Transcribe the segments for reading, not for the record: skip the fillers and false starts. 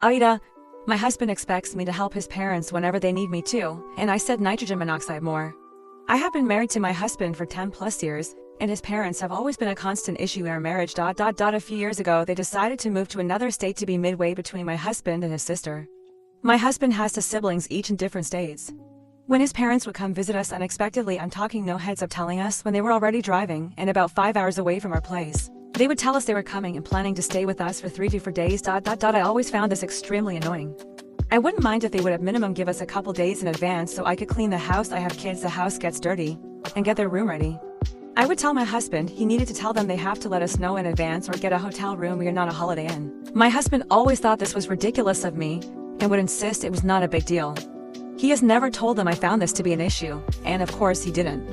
AITA, my husband expects me to help his parents whenever they need me to, and I said nitrogen monoxide more. I have been married to my husband for 10 plus years, and his parents have always been a constant issue in our marriage. A few years ago they decided to move to another state to be midway between my husband and his sister. My husband has 2 siblings, each in different states. When his parents would come visit us unexpectedly, I'm talking no heads up, telling us when they were already driving and about 5 hours away from our place. They would tell us they were coming and planning to stay with us for 3 to 4 days. I always found this extremely annoying. I wouldn't mind if they would at minimum give us a couple days in advance so I could clean the house. I have kids, the house gets dirty, and get their room ready. I would tell my husband he needed to tell them they have to let us know in advance or get a hotel room. We are not a Holiday Inn. My husband always thought this was ridiculous of me and would insist it was not a big deal. He has never told them I found this to be an issue, and of course he didn't.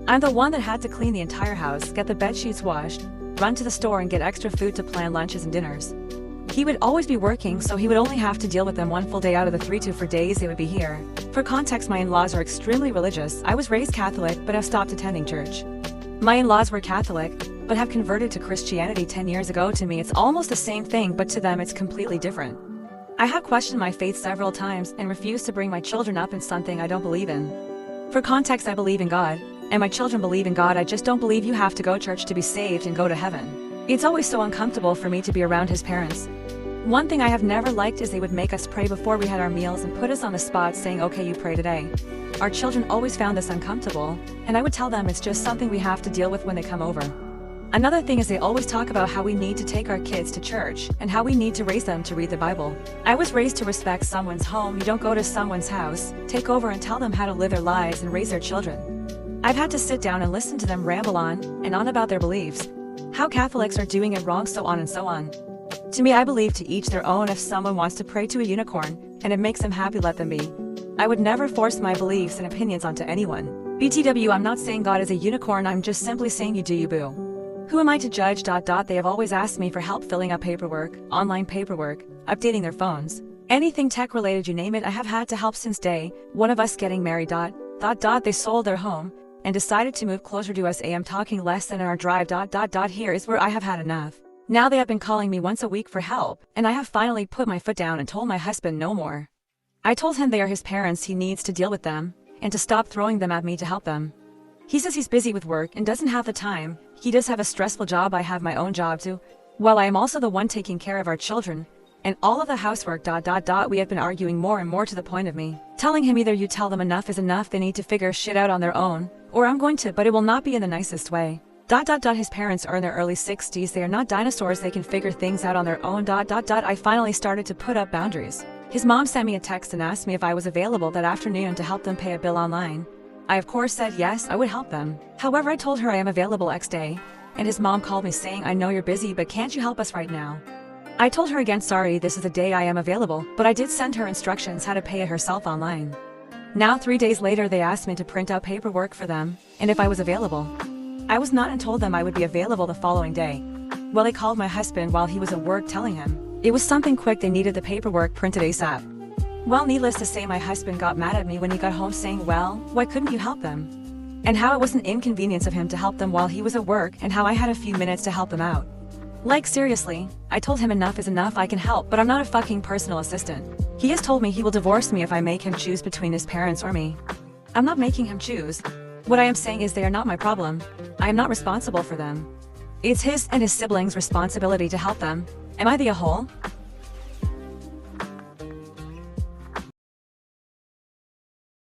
I'm the one that had to clean the entire house, get the bed sheets washed, run to the store and get extra food to plan lunches and dinners. He would always be working, so he would only have to deal with them 1 full day out of the 3 to 4 days they would be here. For context, my in-laws are extremely religious. I was raised Catholic but have stopped attending church. My in-laws were Catholic but have converted to Christianity 10 years ago. To me it's almost the same thing, but to them it's completely different. I have questioned my faith several times and refused to bring my children up in something I don't believe in. For context, I believe in God, and my children believe in God. I just don't believe you have to go to church to be saved and go to heaven. It's always so uncomfortable for me to be around his parents. One thing I have never liked is they would make us pray before we had our meals and put us on the spot saying, okay, you pray today. Our children always found this uncomfortable, and I would tell them it's just something we have to deal with when they come over. Another thing is they always talk about how we need to take our kids to church and how we need to raise them to read the Bible. I was raised to respect someone's home. You don't go to someone's house, take over and tell them how to live their lives and raise their children. I've had to sit down and listen to them ramble on and on about their beliefs, how Catholics are doing it wrong, so on and so on. To me, I believe to each their own. If someone wants to pray to a unicorn and it makes them happy, let them be. I would never force my beliefs and opinions onto anyone. BTW, I'm not saying God is a unicorn, I'm just simply saying you do you, boo. Who am I to judge? They have always asked me for help filling up paperwork, online paperwork, updating their phones. Anything tech related, you name it, I have had to help since day one of us getting married. They sold their home and decided to move closer to us. I'm talking less than an hour drive. Here is where I have had enough. Now they have been calling me once a week for help, and I have finally put my foot down and told my husband no more. I told him they are his parents, he needs to deal with them, and to stop throwing them at me to help them. He says he's busy with work and doesn't have the time. He does have a stressful job. I have my own job too. Well, I am also the one taking care of our children and all of the housework. We have been arguing more and more to the point of me telling him either you tell them enough is enough, they need to figure shit out on their own, or I'm going to, but it will not be in the nicest way. His parents are in their early 60s. They are not dinosaurs. They can figure things out on their own. I finally started to put up boundaries. His mom sent me a text and asked me if I was available that afternoon to help them pay a bill online. I of course said yes, I would help them. However, I told her I am available X day, and his mom called me saying, I know you're busy, but can't you help us right now? I told her again, sorry, this is the day I am available, but I did send her instructions how to pay it herself online. Now 3 days later they asked me to print out paperwork for them, and if I was available. I was not, and told them I would be available the following day. Well, they called my husband while he was at work telling him it was something quick, they needed the paperwork printed ASAP. Well, needless to say, my husband got mad at me when he got home saying, well, why couldn't you help them? And how it was an inconvenience of him to help them while he was at work, and how I had a few minutes to help them out. Like seriously, I told him enough is enough, I can help, but I'm not a fucking personal assistant. He has told me he will divorce me if I make him choose between his parents or me. I'm not making him choose. What I am saying is they are not my problem. I am not responsible for them. It's his and his siblings' responsibility to help them. Am I the a-hole?